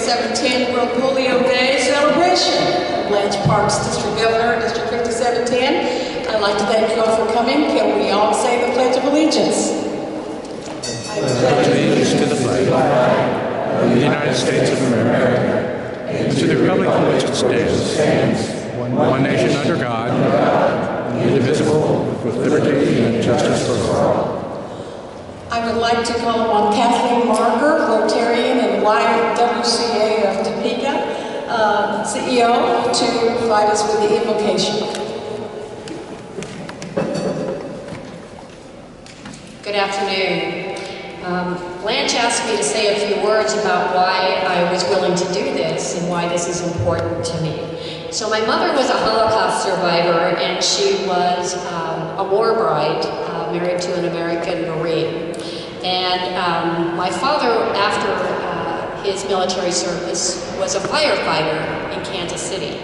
5710 World Polio Day celebration. Blanche Parks, District Governor, District 5710. I'd like to thank you all for coming. Can we all say the Pledge of Allegiance? I pledge allegiance to the flag of the United States of America and to the republic for which it stands, one nation under God, indivisible, with liberty and justice for all. I would like to call upon Kathleen Marker, Rotarian and YWCA of Topeka, CEO, to provide us with the invocation. Good afternoon. Blanche asked me to say a few words about why I was willing to do this and why this is important to me. So my mother was a Holocaust survivor, and she was a war bride, married to an American Marine. And my father, after his military service, was a firefighter in Kansas City.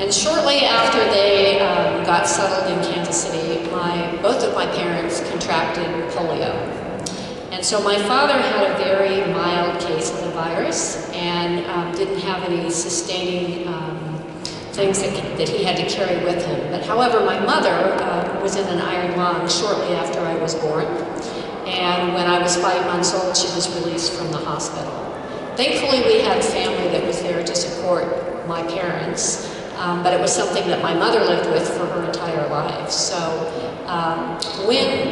And shortly after they got settled in Kansas City, both of my parents contracted polio. And so my father had a very mild case of the virus and didn't have any sustaining things that he had to carry with him. But however, my mother was in an iron lung shortly after I was born. And when I was 5 months old, she was released from the hospital. Thankfully, we had family that was there to support my parents, but it was something that my mother lived with for her entire life. So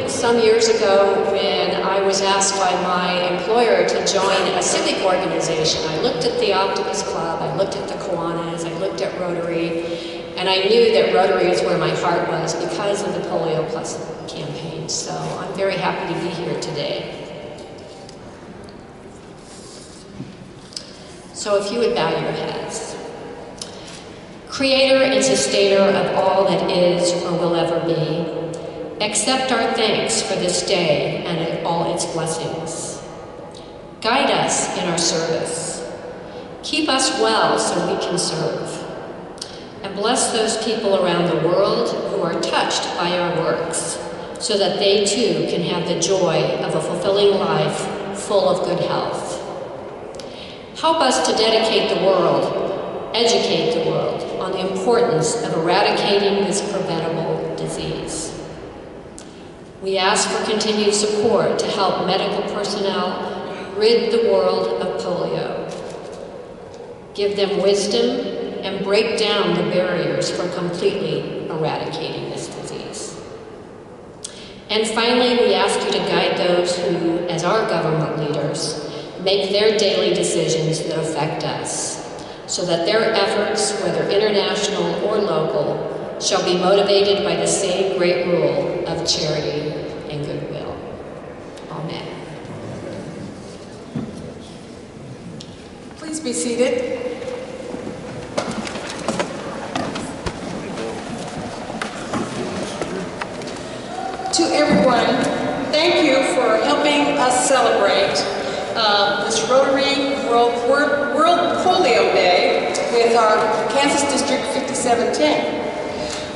some years ago, when I was asked by my employer to join a civic organization, I looked at the Optimist Club, I looked at the Kiwanis, I looked at Rotary, and I knew that Rotary is where my heart was because of the Polio Plus campaign. So I'm very happy to be here today. So if you would bow your heads. Creator and sustainer of all that is or will ever be, accept our thanks for this day and all its blessings. Guide us in our service. Keep us well so we can serve. And bless those people around the world who are touched by our works, so that they too can have the joy of a fulfilling life full of good health. Help us to dedicate the world, educate the world on the importance of eradicating this preventable disease. We ask for continued support to help medical personnel rid the world of polio. Give them wisdom and break down the barriers for completely eradicating this disease. And finally, we ask you to guide those who, as our government leaders, make their daily decisions that affect us, so that their efforts, whether international or local, shall be motivated by the same great rule of charity and goodwill. Amen. Please be seated. To everyone, thank you for helping us celebrate this Rotary World Polio Day with our Kansas District 5710.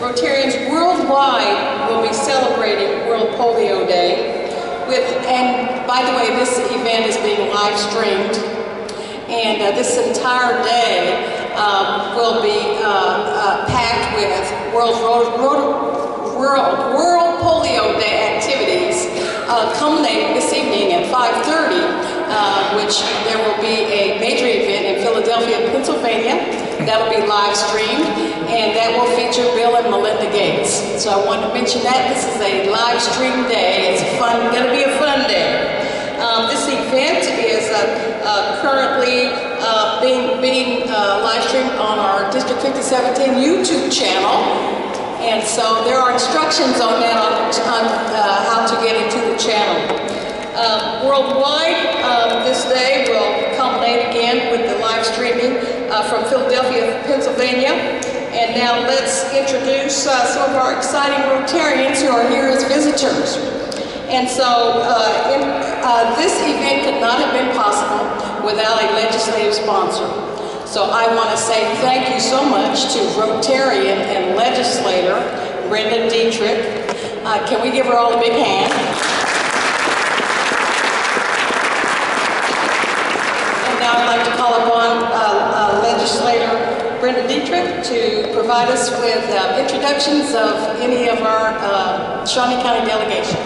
Rotarians worldwide will be celebrating World Polio Day and by the way, this event is being live streamed, and this entire day will be packed with World Polio Day activities, culminating this evening at 5:30, which there will be a major event in Philadelphia, Pennsylvania. That'll be live streamed, and that will feature Bill and Melinda Gates. So I wanted to mention that this is a live stream day. It's going to be a fun day. This event is currently being live streamed on our District 5710 YouTube channel. And so there are instructions on that on how to get into the channel. Worldwide, this day will culminate again with the live streaming from Philadelphia, Pennsylvania. And now let's introduce some of our exciting Rotarians who are here as visitors. And so this event could not have been possible without a legislative sponsor. So I want to say thank you so much to Rotarian and legislator Brenda Dietrich. Can we give her all a big hand? And now I'd like to call upon to provide us with introductions of any of our Shawnee County delegation.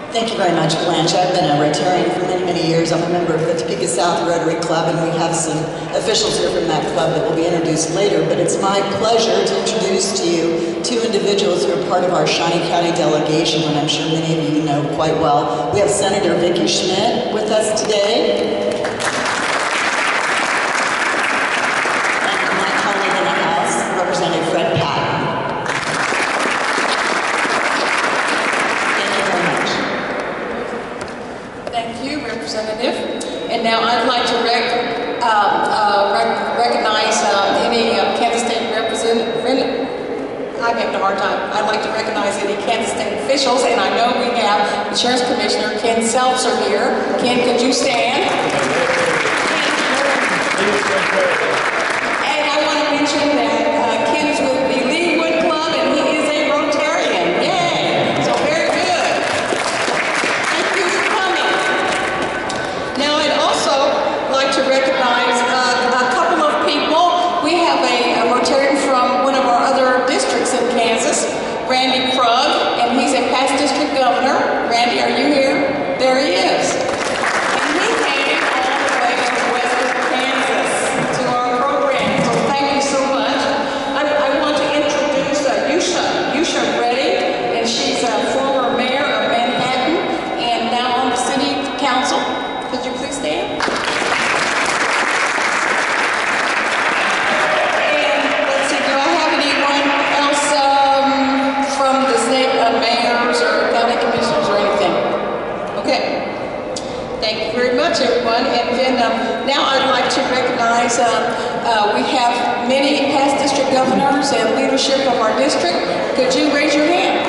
Thank you very much, Blanche. I've been a Rotarian for many, many years. I'm a member of the Topeka South Rotary Club, and we have some officials here from that club that will be introduced later. But it's my pleasure to introduce to you two individuals who are part of our Shawnee County delegation, and I'm sure many of you know quite well. We have Senator Vicki Schmidt with us today. And my colleague in the House, Representative Fred Patton. Representative. And now I'd like to recognize any Kansas State representative. I'm having a hard time. I'd like to recognize any Kansas State officials, and I know we have Insurance Commissioner Ken Seltzer here. Ken, could you stand? And I want to mention that Ken is with the Leewood Club, and he is a Rotarian. Yay! So very good. Thank you for coming. Now, I'd also like to recognize a couple of people. We have a Rotarian from one of our other districts in Kansas, Randy Krug, and he's a past district governor. Randy, are you here? There he is. And he came all the way from western Kansas to our program, so thank you so much. I want to introduce Yusha Reddy, and she's a former mayor of Manhattan and now on the city council. Could you please stand? And let's see, do I have anyone else from the state mayors or county commissioners or anything? Okay. Thank you very much, everyone. And then now I'd like to recognize we have many past district governors and leadership of our district. Could you raise your hand?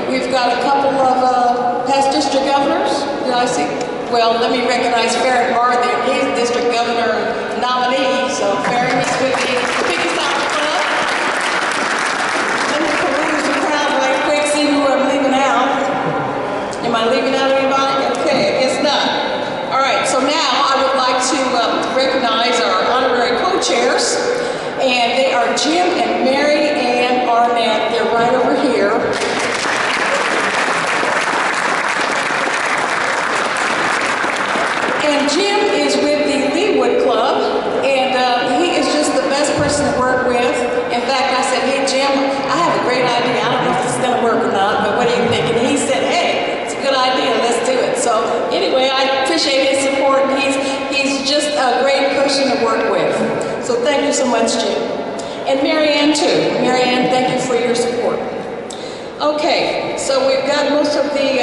We've got a couple of past district governors. Did I see? Well, let me recognize Farron Barthen. He's district governor nominee. So Farron is with the Topeka South Club. Let me peruse the crowd right quick, see who I'm leaving out. Am I leaving out anybody? Okay, I guess not. All right, so now I would like to recognize our honorary co-chairs. And they are Jim and Mary Ann Arnett. They're right over here. And Jim is with the Leewood Club, and he is just the best person to work with. In fact, I said, hey, Jim, I have a great idea. I don't know if this is going to work or not, but what do you think? And he said, hey, it's a good idea. Let's do it. So anyway, I appreciate his support, and he's just a great person to work with. So thank you so much, Jim. And Mary Ann, too. Mary Ann, thank you for your support. Okay, so we've got most of the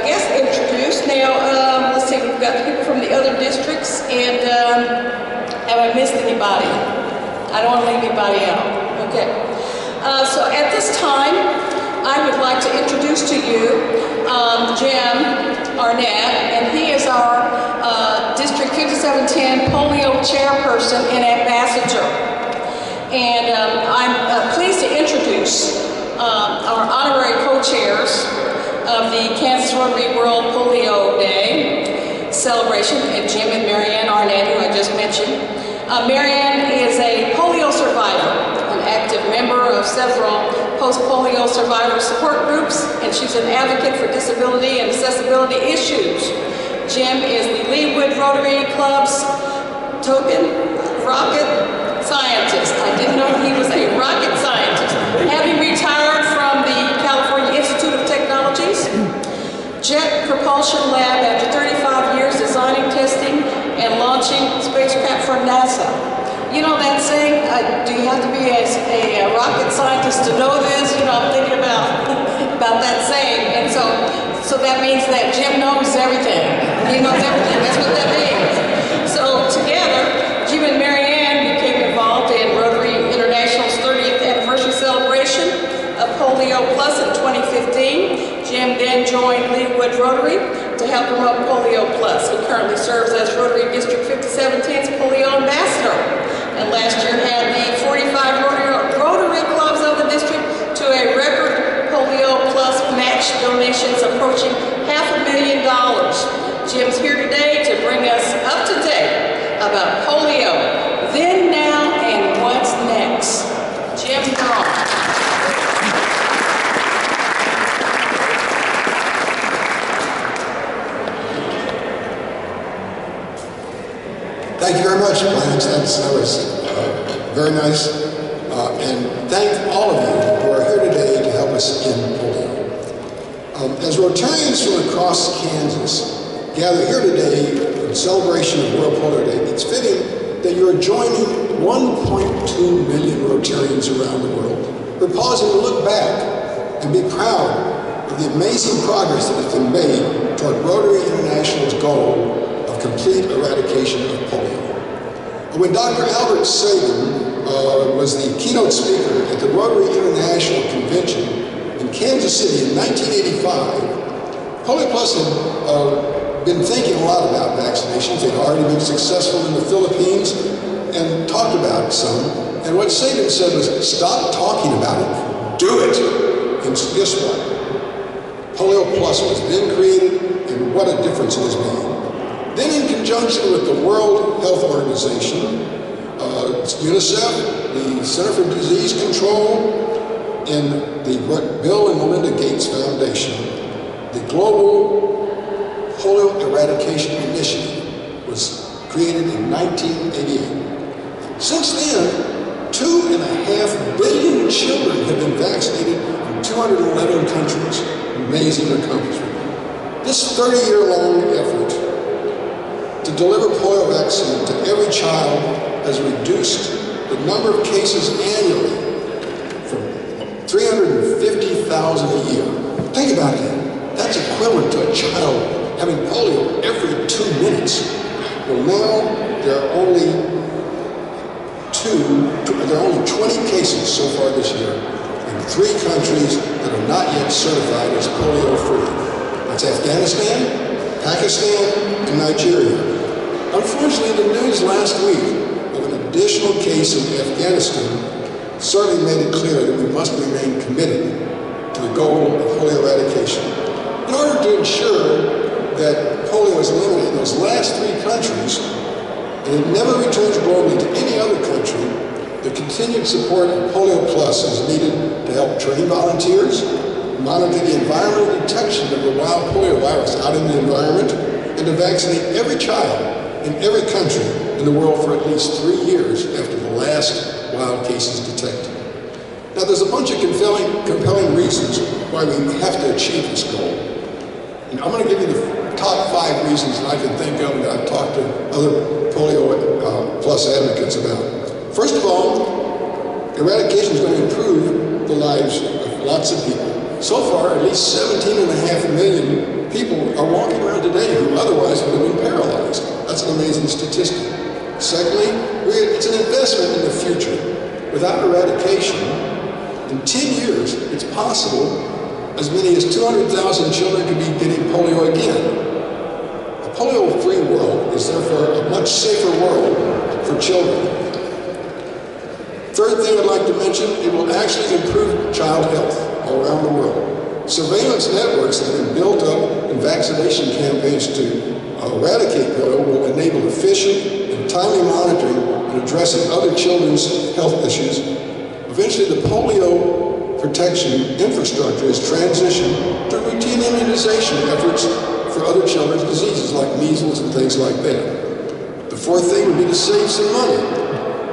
guests introduced. Now, let's see, we've got people from the other districts, and have I missed anybody? I don't want to leave anybody out. Okay. So at this time, I would like to introduce to you Jim Arnett, and he is our District 5710 Polio Chairperson and Ambassador. And I'm pleased to introduce our honorary co-chairs of the Kansas Rotary World Polio Day celebration, and Jim and Mary Ann Arnett, who I just mentioned. Mary Ann is a polio survivor, an active member of several post-polio survivor support groups, and she's an advocate for disability and accessibility issues. Jim is the Leewood Rotary Club's token rocket scientist. I didn't know he was a rocket scientist. Having retired from the California Institute of Technologies, Jet Propulsion Lab after 35 years designing, testing, and launching spacecraft for NASA. You know that saying, do you have to be a rocket scientist to know this? You know, I'm thinking about that saying. And so that means that Jim knows everything. He knows everything. That's what that means. So together, Jim and Mary Ann became involved in Rotary International's 30th anniversary celebration of Polio Plus in 2015. Jim then joined Leewood Rotary to help promote Polio Plus. He currently serves as Rotary District 5710's Polio Ambassador, and last year had the 45 Rotary clubs of the district to a record Polio Plus match donations approaching $500,000. Jim's here today to bring us up to date about polio, then, now, and Thank you very much, Blanche. That was very nice. And thank all of you who are here today to help us in polio. As Rotarians from across Kansas gather here today in celebration of World Polio Day, it's fitting that you are joining 1.2 million Rotarians around the world who are pausing to look back and be proud of the amazing progress that has been made toward Rotary International's goal of complete eradication of polio. When Dr. Albert Sabin was the keynote speaker at the Rotary International Convention in Kansas City in 1985, Polio Plus had been thinking a lot about vaccinations. They'd already been successful in the Philippines and talked about some. And what Sabin said was, stop talking about it, do it. And guess what? Polio Plus was then created, and what a difference it has made. Then in conjunction with the World Health Organization, UNICEF, the Center for Disease Control, and the Bill and Melinda Gates Foundation, the Global Polio Eradication Initiative was created in 1988. Since then, 2.5 billion children have been vaccinated in 211 countries. Amazing accomplishment. This 30-year-long effort to deliver polio vaccine to every child has reduced the number of cases annually from 350,000 a year. Think about that. That's equivalent to a child having polio every 2 minutes. Well, now there are only 20 cases so far this year in 3 countries that are not yet certified as polio-free. That's Afghanistan, Pakistan, and Nigeria. Unfortunately, the news last week of an additional case in Afghanistan certainly made it clear that we must remain committed to the goal of polio eradication. In order to ensure that polio is eliminated in those last 3 countries, and it never returns globally to any other country, the continued support of Polio Plus is needed to help train volunteers, monitor the environmental detection of the wild polio virus out in the environment, and to vaccinate every child in every country in the world for at least 3 years after the last wild case is detected. Now, there's a bunch of compelling reasons why we have to achieve this goal. And I'm going to give you the top 5 reasons that I can think of that I've talked to other Polio Plus advocates about. First of all, eradication is going to improve the lives of lots of people. So far, at least 17.5 million people are walking around today who otherwise would have been paralyzed. That's an amazing statistic. Secondly, it's an investment in the future. Without eradication, in 10 years, it's possible as many as 200,000 children could be getting polio again. A polio-free world is therefore a much safer world for children. Third thing I'd like to mention, it will actually improve child health all around the world. Surveillance networks that have been built up in vaccination campaigns to eradicate polio will enable efficient and timely monitoring and addressing other children's health issues. Eventually, the polio protection infrastructure is transitioned to routine immunization efforts for other children's diseases like measles and things like that. The fourth thing would be to save some money.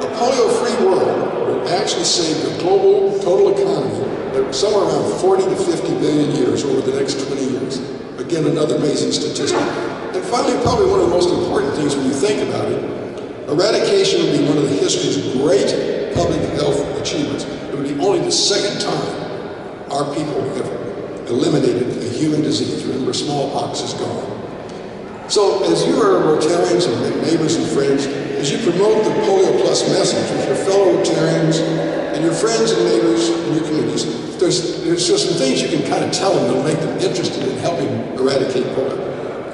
A polio-free world will actually save the global total economy somewhere around 40 to 50 billion years over the next 20 years. Again, another amazing statistic. And finally, probably one of the most important things when you think about it, eradication would be one of the history's great public health achievements. It would be only the second time our people have eliminated a human disease. Remember, smallpox is gone. So as you are Rotarians and neighbors and friends, as you promote the Polio Plus message with your fellow Rotarians and your friends and neighbors in your communities, there's just some things you can kind of tell them that'll make them interested in helping eradicate polio.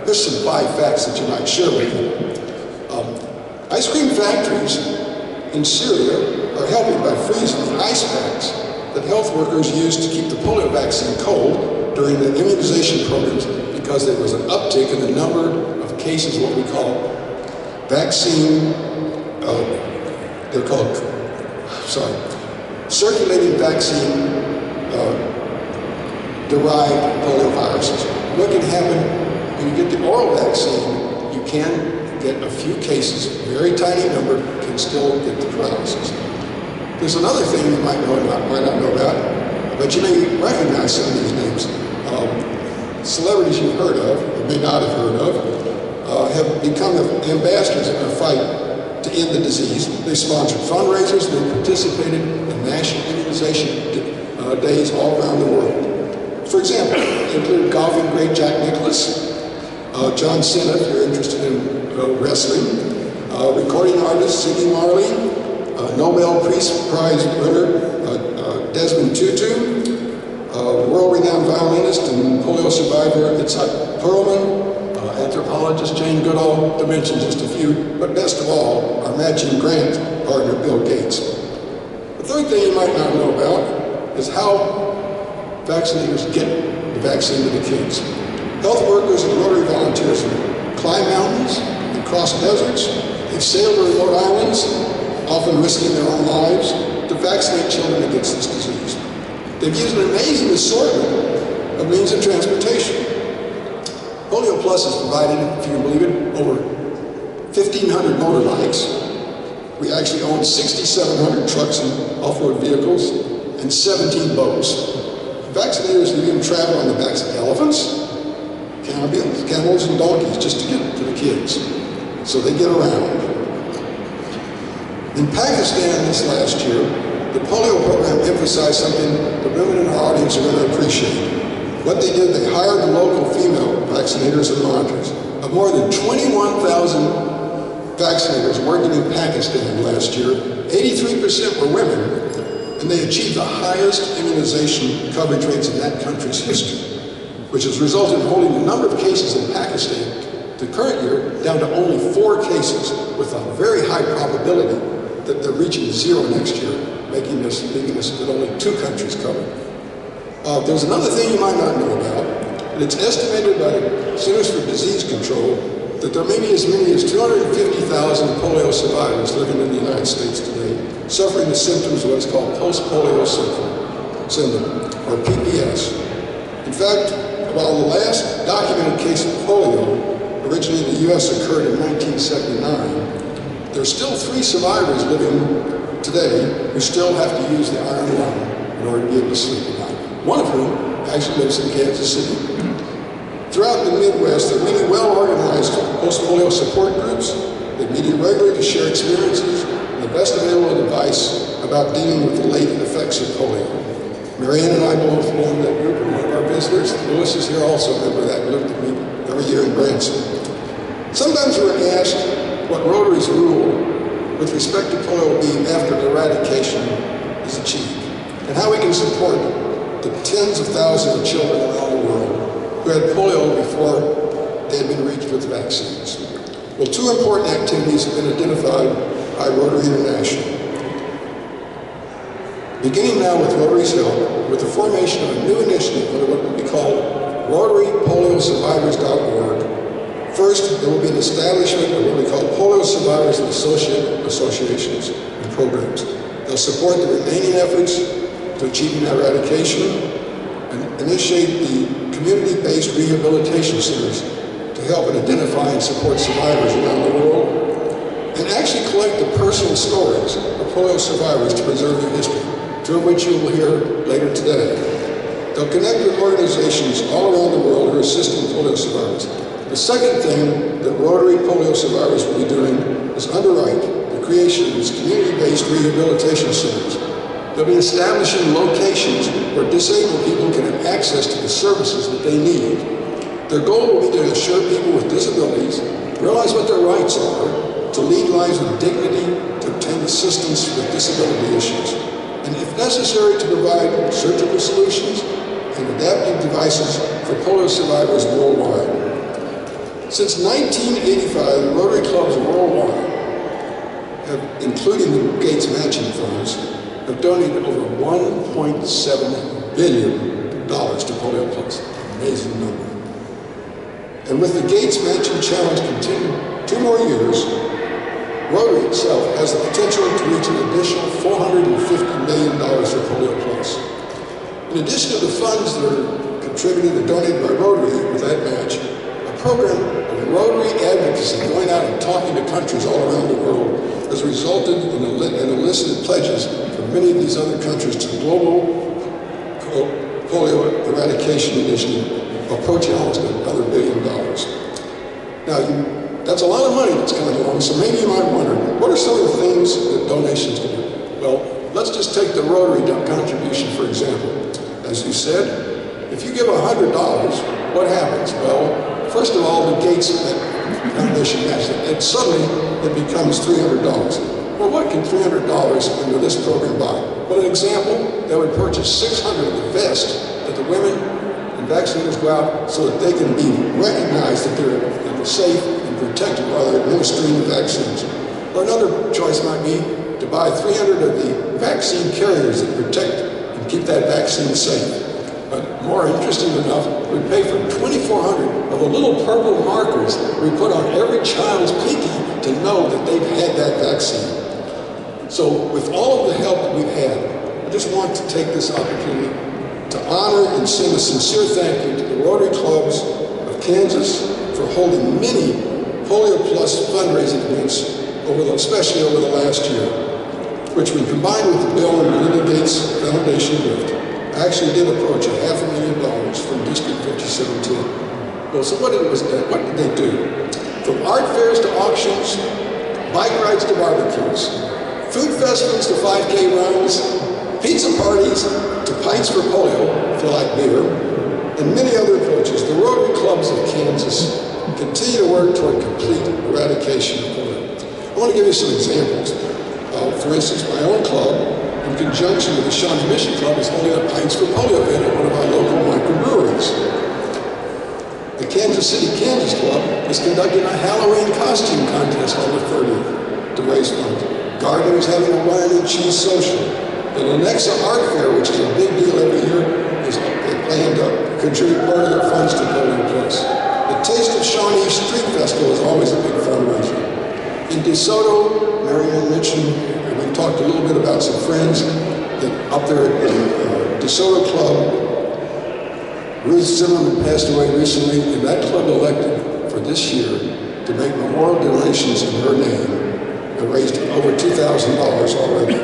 Here's some 5 facts that you might share with them. Ice cream factories in Syria are helping by freezing the ice packs that health workers use to keep the polio vaccine cold during the immunization programs, because there was an uptick in the number of cases of what we call vaccine, circulating vaccine derived polio viruses. What can happen when you get the oral vaccine? You can get a few cases, a very tiny number, can still get the paralysis. There's another thing you might not know about, but you may recognize some of these names. Celebrities you've heard of, or may not have heard of, have become ambassadors in our fight to end the disease. They sponsored fundraisers, they participated in national immunization days all around the world. For example, they include golfing great Jack Nicklaus, John Cena, if you're interested in wrestling, recording artist Ziggy Marley, Nobel Peace Prize winner Desmond Tutu, world-renowned violinist and polio survivor Itzhak Perlman, anthropologist Jane Goodall, to mention just a few, but best of all, our matching grant partner Bill Gates. The third thing you might not know about is how vaccinators get the vaccine to the kids. Health workers and Rotary volunteers climb mountains and cross deserts. They've sailed to remote islands, often risking their own lives, to vaccinate children against this disease. They've used an amazing assortment of means of transportation. Polio Plus has provided, if you can believe it, over 1,500 motorbikes. We actually own 6,700 trucks and off-road vehicles and 17 boats. Vaccinators even travel on the backs of elephants, camels, and donkeys just to get to the kids. So they get around. In Pakistan this last year, the polio program emphasized something the women in our audience are going to appreciate. What they did, they hired the local female vaccinators and monitors. Of more than 21,000 vaccinators working in Pakistan last year, 83% were women, and they achieved the highest immunization coverage rates in that country's history, which has resulted in holding the number of cases in Pakistan the current year down to only 4 cases, with a very high probability that they're reaching 0 next year, making us that only 2 countries covered. There's another thing you might not know about, and it's estimated by the Centers for Disease Control that there may be as many as 250,000 polio survivors living in the United States today, suffering the symptoms of what's called post-polio syndrome, or PPS. In fact, while the last documented case of polio, originally in the U.S., occurred in 1979, there are still 3 survivors living today who still have to use the iron lung in order to be able to sleep at night. One of whom actually lives in Kansas City. Throughout the Midwest, there are many well-organized post-polio support groups that meet regularly to share experiences and the best available advice about dealing with the late effects of polio. Marianne and I both belong to that group, and one of our visitors, Lewis, is here also a member of that group that meet every year in Branson. Sometimes we're asked what Rotary's rule with respect to polio being after eradication is achieved, and how we can support the tens of thousands of children around the world who had polio before they had been reached with vaccines. Well, 2 important activities have been identified by Rotary International. Beginning now with Rotary's help, with the formation of a new initiative under what will be called RotaryPolioSurvivors.org. First, there will be an establishment of what we call Polio Survivors and Associations and programs. They'll support the remaining efforts to achieving eradication and initiate the community-based rehabilitation centers to help and identify and support survivors around the world, and actually collect the personal stories of polio survivors to preserve their history, 2 of which you will hear later today. They'll connect with organizations all around the world who are assisting polio survivors. The second thing that Rotary Polio Survivors will be doing is underwrite the creation of these community-based rehabilitation centers. They'll be establishing locations where disabled people can have access to the services that they need. Their goal will be to assure people with disabilities realize what their rights are, to lead lives with dignity, to obtain assistance with disability issues, and if necessary, to provide surgical solutions and adaptive devices for polio survivors worldwide. Since 1985, the Rotary clubs worldwide have, including the Gates matching funds, have donated over $1.7 billion to Polio Plus. Amazing number. And with the Gates Matching Challenge continuing 2 more years, Rotary itself has the potential to reach an additional $450 million for Polio Plus. In addition to the funds that are contributed and donated by Rotary with that match, a program of Rotary advocacy, going out and talking to countries all around the world, has resulted in elicited pledges from many of these other countries to the global polio eradication initiative, approaching almost another $1 billion. Now, that's a lot of money that's coming along, so maybe you might wonder, what are some of the things that donations can do? Well, let's just take the Rotary contribution, for example. As you said, if you give $100, what happens? Well, first of all, the gates of that foundation match it, and suddenly it becomes $300. Well, what can $300 under this program buy? Well, an example, they would purchase 600 of the vests that the women and vaccinators go out so that they can be recognized that they're safe and protected while they're administering the vaccines. Or another choice might be to buy 300 of the vaccine carriers that protect and keep that vaccine safe. But more interesting enough, we pay for 2,400 of the little purple markers we put on every child's pinky to know that they've had that vaccine. So with all of the help that we've had, I just want to take this opportunity to honor and send a sincere thank you to the Rotary Clubs of Kansas for holding many Polio Plus fundraising events, especially over the last year, which when combined with the Bill and Melinda Gates Foundation gift, actually did approach $500,000 from District 5017. Well, so what did they do? From art fairs to auctions, bike rides to barbecues, food festivals to 5K runs, pizza parties to pints for polio, if you like beer, and many other approaches, the Rotary Clubs of Kansas continue to work toward complete eradication of polio. I want to give you some examples. For instance, my own club, in conjunction with the Shawnee Mission Club, is holding a Pints for Polio event at one of our local microbreweries. The Kansas City Kansas Club is conducting a Halloween costume contest on the 30th to raise funds. Gardner is having a wine and cheese social. The Lenexa Art Fair, which is a big deal every year, they plan to contribute part of their funds to Polio Plus. The Taste of Shawnee Street Festival is always a big fundraiser. In DeSoto, Marianne mentioned, and we talked a little bit about some friends that up there at the DeSoto Club. Ruth Zimmerman passed away recently, and that club elected for this year to make memorial donations in her name and raised over $2,000 already.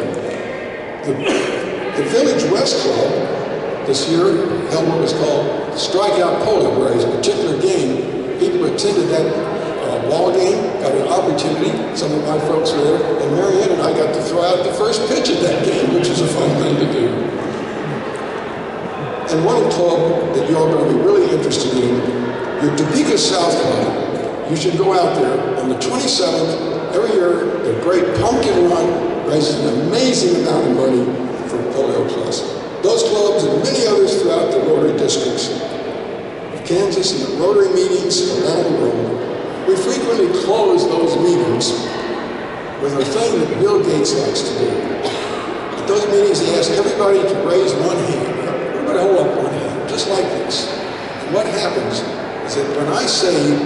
The Village West Club this year held what was called Strike Out Polio, where as a particular game, people attended that ball game, got an opportunity, some of my folks were there, and Marianne and I got to throw out the first pitch of that game, which was a fun thing to do. And one club that you're all going to be really interested in, your Topeka South Club. You should go out there on the 27th. Every year, the Great Pumpkin Run raises an amazing amount of money for Polio Plus. Those clubs and many others throughout the Rotary districts of Kansas and the Rotary meetings around the world, we frequently close those meetings with a thing that Bill Gates likes to do. At those meetings, he asks everybody to raise one hand. Everybody hold up one hand, just like this. And what happens is that when I say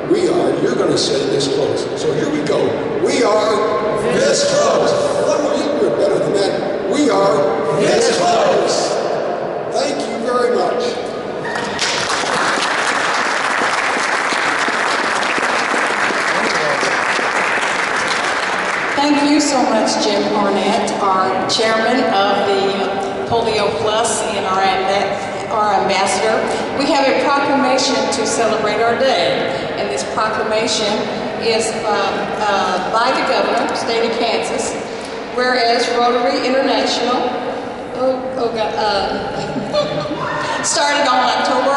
we are, you're going to say this close. So here we go. We are this close. You can do it better than that. We are this close. Thank you very much. Thank you so much, Jim Arnett, our chairman of the Polio Plus and our ambassador. We have a proclamation to celebrate our day, and this proclamation is by the governor, state of Kansas, whereas Rotary International started on October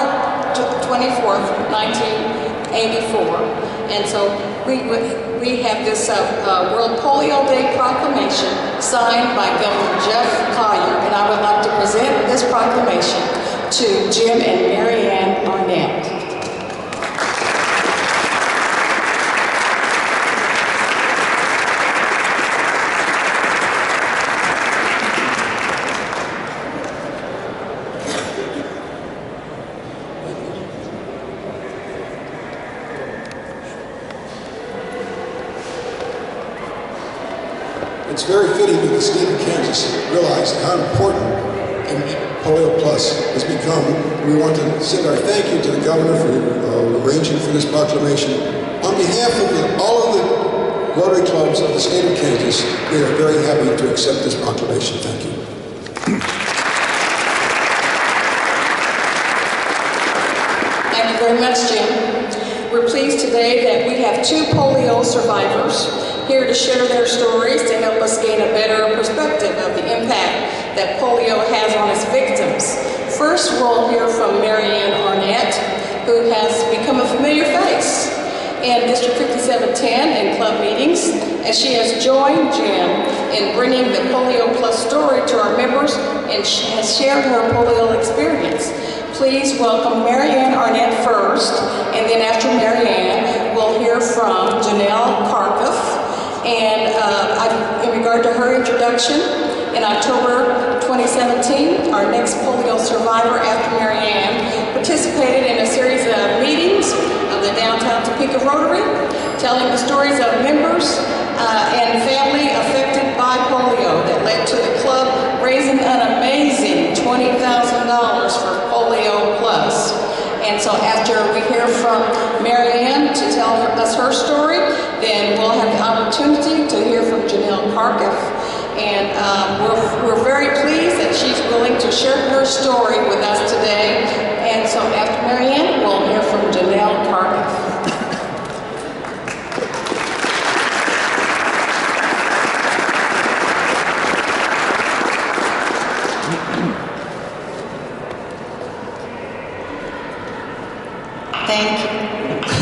24th, 1984, and so we have this World Polio Day proclamation signed by Governor Jeff Collier, and I would like to present this proclamation to Jim and Marianne Arnett. It's very fitting that the state of Kansas realized how important Polio Plus has become. We want to send our thank you to the governor for arranging for this proclamation. On on behalf of all of the Rotary clubs of the state of Kansas, we are very happy to accept this proclamation. Thank you. Thank you very much, Jim. We're pleased today that we have 2 polio survivors here to share their stories to help us gain a better perspective of the impact that polio has on its victims. First, we'll hear from Marianne Arnett, who has become a familiar face in District 5710 and club meetings, as she has joined Jim in bringing the Polio Plus story to our members and has shared her polio experience. Please welcome Marianne Arnett first, and then after Marianne, we'll hear from Janelle Karkoff. And in regard to her introduction, in October 2017, our next polio survivor after Marianne participated in a series of meetings of the Downtown Topeka Rotary, telling the stories of members and family affected by polio that led to the club raising an amazing $20,000 for Polio Plus. And so after we hear from Marianne to tell us her story, then we'll have the opportunity to hear from Janelle Karkoff. And we're very pleased that she's willing to share her story with us today. And so after Marianne, we'll hear from Janelle Karkoff.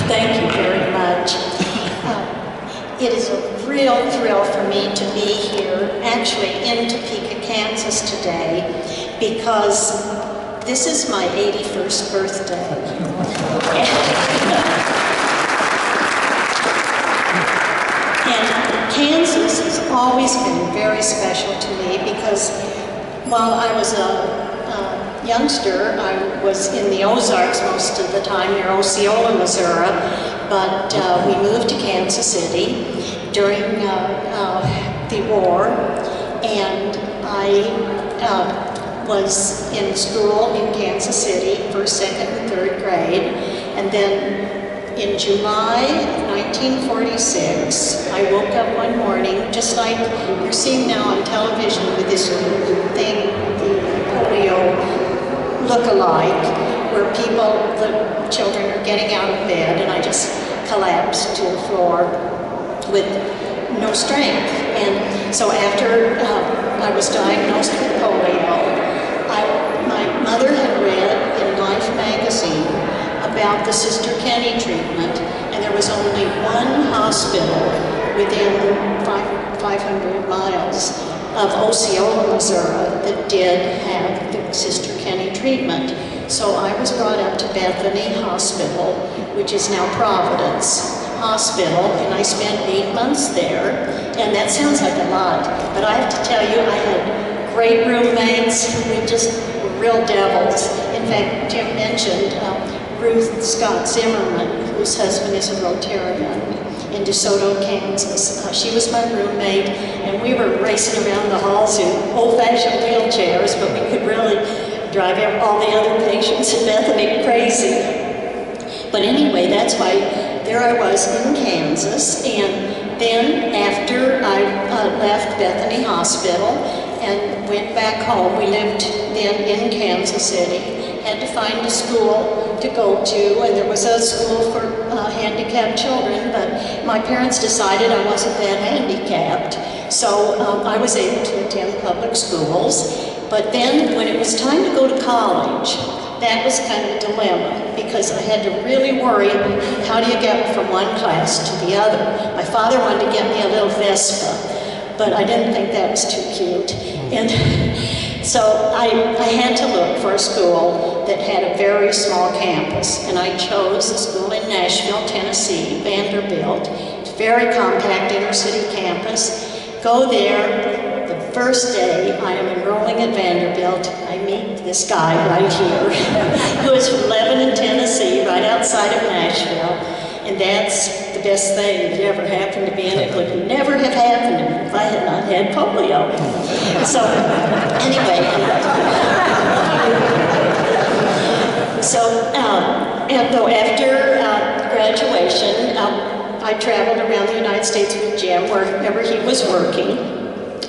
Thank you very much. It is a real thrill for me to be here, actually in Topeka, Kansas today, because this is my 81st birthday. And Kansas has always been very special to me because while I was a youngster, I was in the Ozarks most of the time, near Osceola, Missouri, but we moved to Kansas City during the war, and I was in school in Kansas City, first, second, and third grade, and then in July 1946, I woke up one morning, just like you're seeing now on television with this thing, the polio look-alike, where the children are getting out of bed, and I just collapsed to the floor with no strength. And so after I was diagnosed with polio, my mother had read in Life magazine about the Sister Kenny treatment, and there was only one hospital within 500 miles of Osceola, Missouri, that did have the Sister Kenny treatment. So I was brought up to Bethany Hospital, which is now Providence Hospital, and I spent 8 months there, and that sounds like a lot, but I have to tell you, I had great roommates. We just were real devils. In fact, Jim mentioned Ruth Scott Zimmerman, whose husband is a Rotarian in DeSoto, Kansas. She was my roommate, and we were racing around the halls in old-fashioned wheelchairs, but we could really drive all the other patients in Bethany crazy. But anyway, that's why there I was in Kansas, and then after I left Bethany Hospital and went back home, we lived then in Kansas City, had to find a school to go to, and there was a school for handicapped children, but my parents decided I wasn't that handicapped, so I was able to attend public schools. But then when it was time to go to college, that was kind of a dilemma, because I had to really worry, how do you get from one class to the other? My father wanted to get me a little Vespa, but I didn't think that was too cute. And so I had to look for a school that had a very small campus, and I chose a school in Nashville, Tennessee, Vanderbilt. It's a very compact inner city campus. Go there. The first day I am enrolling at Vanderbilt, I meet this guy right here, who is from Lebanon, Tennessee, right outside of Nashville, and that's the best thing that ever happened to me, and it would never have happened to me if I had not had polio. So, anyway, so after graduation, I traveled around the United States with Jim wherever he was working,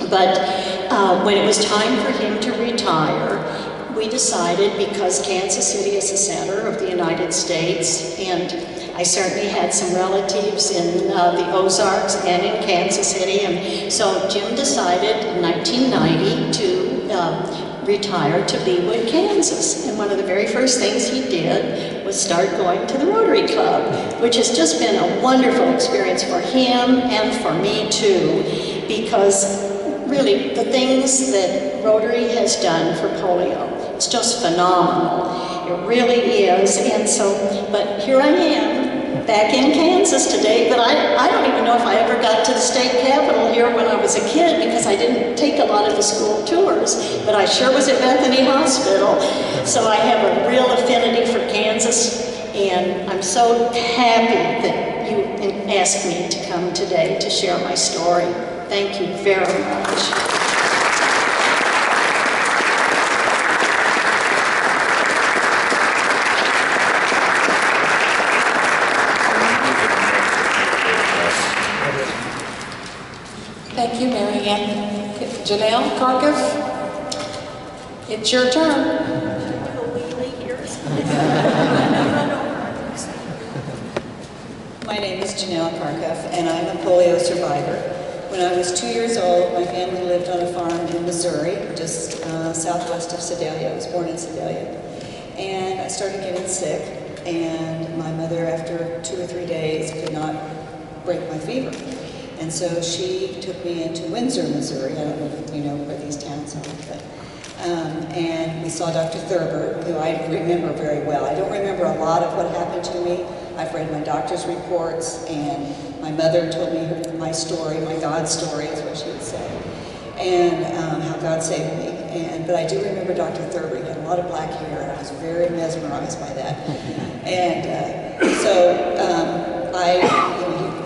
but when it was time for him to retire, we decided, because Kansas City is the center of the United States, and I certainly had some relatives in the Ozarks and in Kansas City, and so Jim decided in 1990 to retire to Beewood, Kansas. And one of the very first things he did was start going to the Rotary Club, which has just been a wonderful experience for him and for me too, because really the things that Rotary has done for polio, it's just phenomenal. It really is. And so, but here I am, back in Kansas today, but I don't even know if I ever got to the state capitol here when I was a kid, because I didn't take a lot of the school tours, but I sure was at Bethany Hospital. So I have a real affinity for Kansas, and I'm so happy that you asked me to come today to share my story. Thank you very much. Thank you, Mary Ann. Janelle Karkoff, it's your turn. My name is Janelle Karkoff, and I'm a polio survivor. When I was 2 years old, my family lived on a farm in Missouri, just southwest of Sedalia. I was born in Sedalia. And I started getting sick, and my mother, after 2 or 3 days, could not break my fever. And so she took me into Windsor, Missouri. I don't know if you know where these towns are, but and we saw Dr. Thurber, who I remember very well. I don't remember a lot of what happened to me. I've read my doctor's reports, and my mother told me my story, my God story is what she would say, and how God saved me. But I do remember Dr. Thurber. He had a lot of black hair, and I was very mesmerized by that. And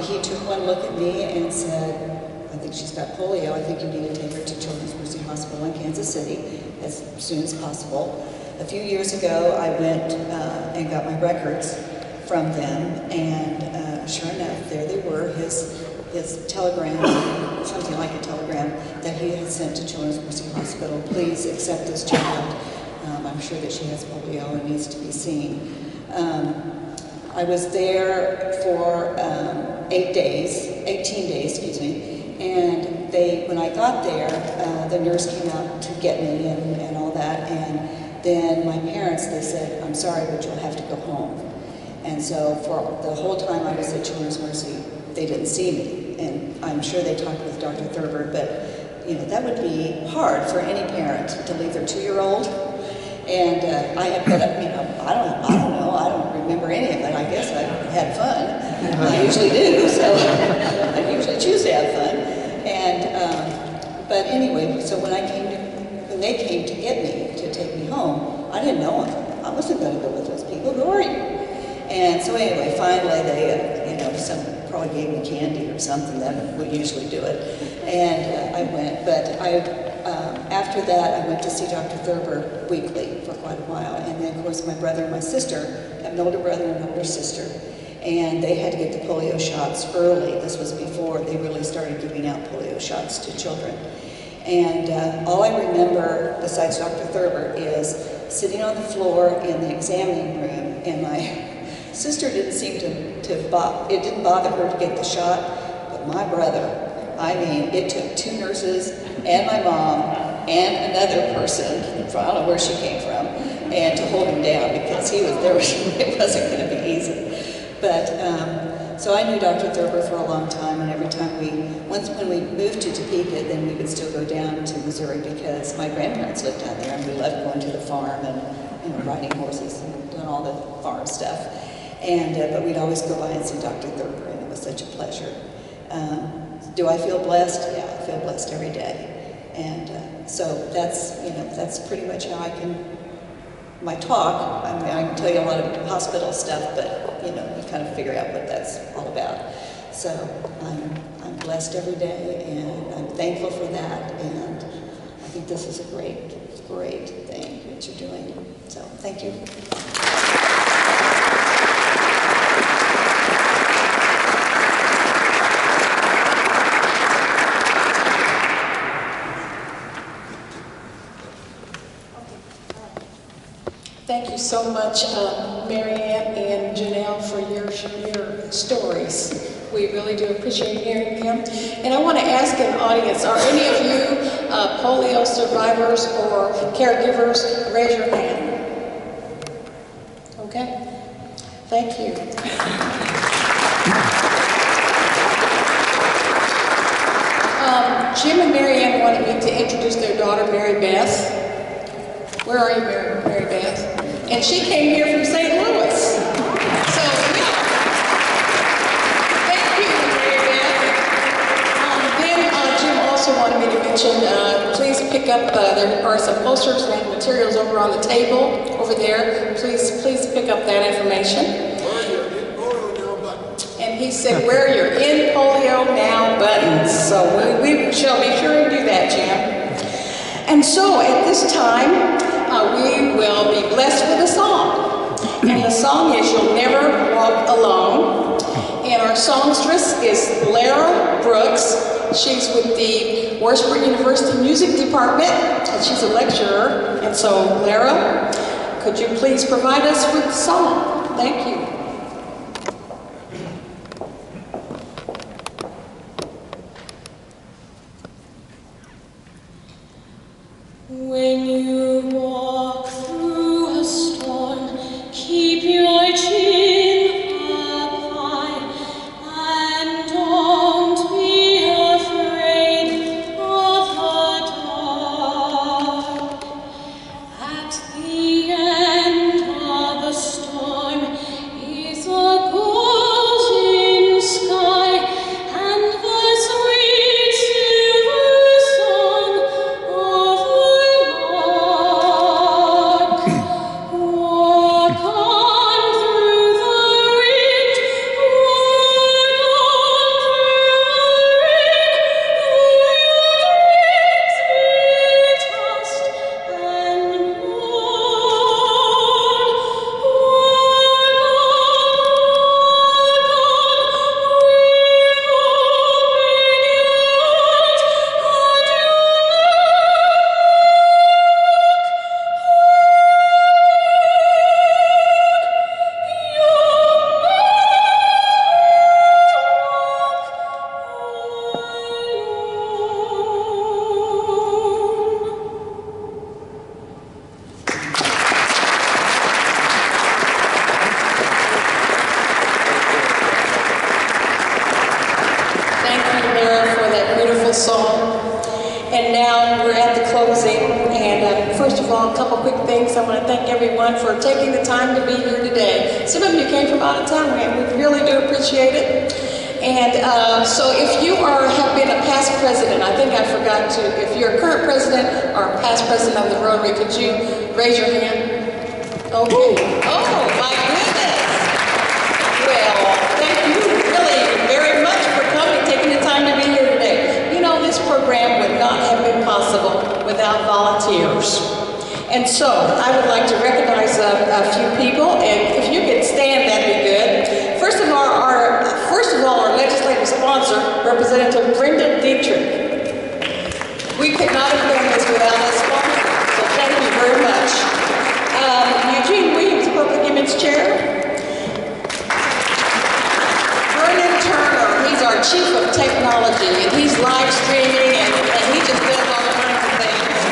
he took one look at me and said, I think she's got polio. I think you need to take her to Children's Mercy Hospital in Kansas City as soon as possible. A few years ago, I went and got my records from them, and sure enough, there they were, his telegram, something like a telegram, that he had sent to Children's Mercy Hospital. Please accept this child. I'm sure that she has polio and needs to be seen. I was there for 18 days, and when I got there, the nurse came out to get me and all that, and then my parents, they said, I'm sorry, but you'll have to go home. And so for the whole time I was at Children's Mercy, they didn't see me, and I'm sure they talked with Dr. Thurber, but that would be hard for any parent to leave their 2-year-old. And I don't know, I don't remember any of it. I guess I had fun. I usually do, so I usually choose to have fun. And but anyway, so when they came to get me, to take me home, I didn't know them. I wasn't going to go with those people. Who are you? And so anyway, finally they, probably gave me candy or something. That would usually do it. And I went, but after that, I went to see Dr. Thurber weekly for quite a while. And then, of course, my brother and my sister, I have an older brother and an older sister, and they had to get the polio shots early. This was before they really started giving out polio shots to children. And all I remember, besides Dr. Thurber, is sitting on the floor in the examining room, and my sister didn't seem it didn't bother her to get the shot, but my brother, I mean, it took 2 nurses and my mom and another person, I don't know where she came from, and to hold him down, because it wasn't going to be easy. But, so I knew Dr. Thurber for a long time, and every time when we moved to Topeka, then we would still go down to Missouri, because my grandparents lived down there, and we loved going to the farm and riding horses and doing all the farm stuff. And but we'd always go by and see Dr. Thurber, and it was such a pleasure. Do I feel blessed? Yeah, I feel blessed every day. And so that's pretty much how my talk. I mean, I can tell you a lot of hospital stuff, but you kind of figure out what that's all about. So I'm blessed every day, and I'm thankful for that. And I think this is a great thing that you're doing. So thank you. so much, Marianne and Janelle, for your stories. We really do appreciate hearing them. And I want to ask an audience, are any of you polio survivors or caregivers? Raise your hand. Okay. Thank you. Jim and Marianne wanted me to introduce their daughter, Mary Beth. Where are you, Mary Beth? And she came here from St. Louis. So, yeah. Thank you, Mary Beth. Then Jim also wanted me to mention, please pick up, there are some posters and materials over on the table over there. Please pick up that information. And he said, wear your In Polio Now buttons. So we shall be sure to do that, Jim. And so at this time, we will be blessed with a song. And the song is You'll Never Walk Alone. And our songstress is Lara Brooks. She's with the Warrisburg University Music Department, and she's a lecturer. And so, Lara, could you please provide us with the song? Thank you. When you walk through a storm, keep your chin up high, and don't be afraid of the dark. At the end of a storm is a golden sky, and the sweet silver song of the lark. Walk on through the wind, walk on through the rain, though your dreams be tossed and Thank you, Lara, for that beautiful song. And now we're at the closing. And first of all, a couple quick things. I want to thank everyone for taking the time to be here today. Some of you came from out of town, and we really do appreciate it. And so if you have been a past president, I think I forgot to, if you're a current president or a past president of the Rotary, could you raise your hand? Okay. Oh, my goodness. Well, thank you really very much for coming, taking the time to be here today. You know, this program would not have been possible without volunteers. And so, I would like to recognize a few people, and if you could stand, that'd be good. First of all, our legislative sponsor, Representative Brenda Dietrich. We could not have done this without a sponsor, so thank you very much. Eugene Williams, Public Image Chair. Vernon Turner, he's our Chief of Technology, and he's live streaming, and he just does all kinds of things.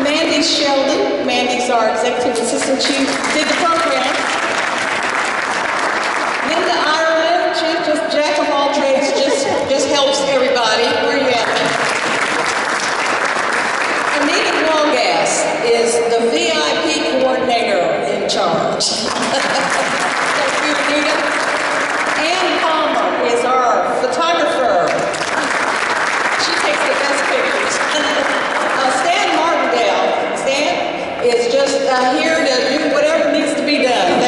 Mandy Sheldon, Mandy's our Executive Assistant. She did the program. Linda Ireland, she's just jack of all trades, just helps everybody. Where you at? Anita Walgas is the VIP coordinator in charge. Thank you, Anita. Ann Palmer is our photographer. She takes the best pictures. Stan Martindale. Stan is just here to do whatever needs to be done.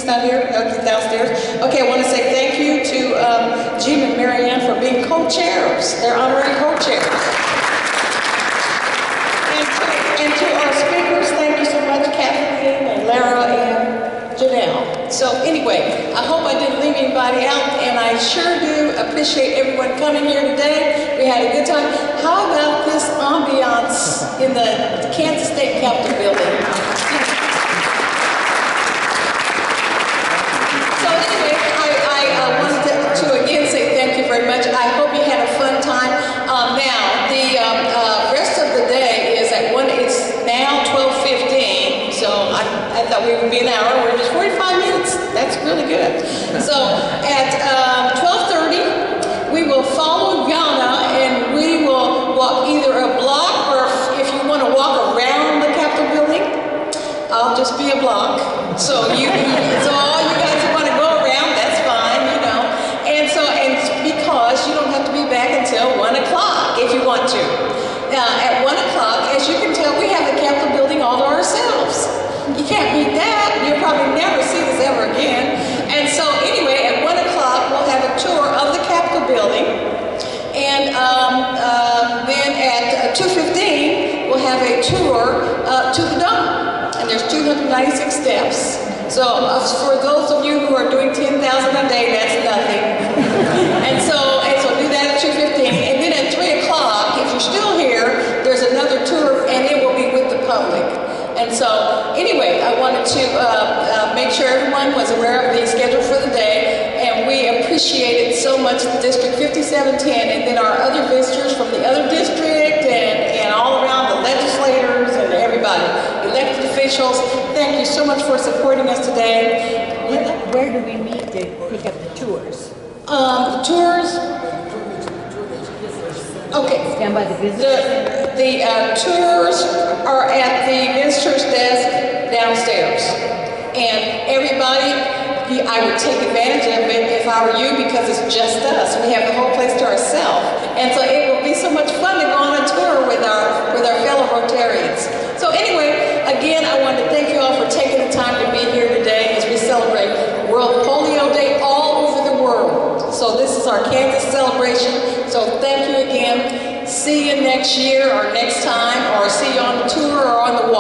not here? No, he's downstairs. Okay, I want to say thank you to Jim and Marianne for being co-chairs. They're honorary co-chairs. And to our speakers, thank you so much, Kathleen and Lara and Janelle. So anyway, I hope I didn't leave anybody out, and I sure do appreciate everyone coming here today. We had a good time. How about this ambiance in the Kansas State Capitol building? So anyway, I wanted to again say thank you very much. I hope you had a fun time. Now, the rest of the day is at it's now 12:15, so I thought we would be an hour. We're just 45 minutes. That's really good. So at 12:30, we will follow Yana, and we will walk either a block, or if you want to walk around the Capitol building, I'll just be a block. So all you guys who want to go around, that's fine, you know. And because you don't have to be back until 1 o'clock if you want to. At 1 o'clock, as you can tell, we have the Capitol building all to ourselves. You can't beat that. You'll probably never see this ever again. And so anyway, at 1 o'clock, we'll have a tour of the Capitol building. And then at 2:15, we'll have a tour to the dome. And there's 296 steps. So for those of you who are doing 10,000 a day, that's nothing. and so do that at 2:15. And then at 3 o'clock, if you're still here, there's another tour, and it will be with the public. And so anyway, I wanted to make sure everyone was aware of the schedule for the day, and we appreciated so much District 5710, and then our other visitors from the other district, and all around, the legislators and everybody, elected officials. Thank you so much for supporting us today. Where do we meet to pick up the tours? The tours. Okay. Stand by the visitors. The tours are at the visitor's desk downstairs, and everybody, I would take advantage of it if I were you, because it's just us. We have the whole place to ourselves, and so it will be so much fun to go on a tour with our fellow Rotarians. So anyway, again, I want to thank you all for taking the time to be here today as we celebrate World Polio Day all over the world. So this is our Kansas celebration. So thank you again. See you next year or next time, or see you on the tour or on the walk.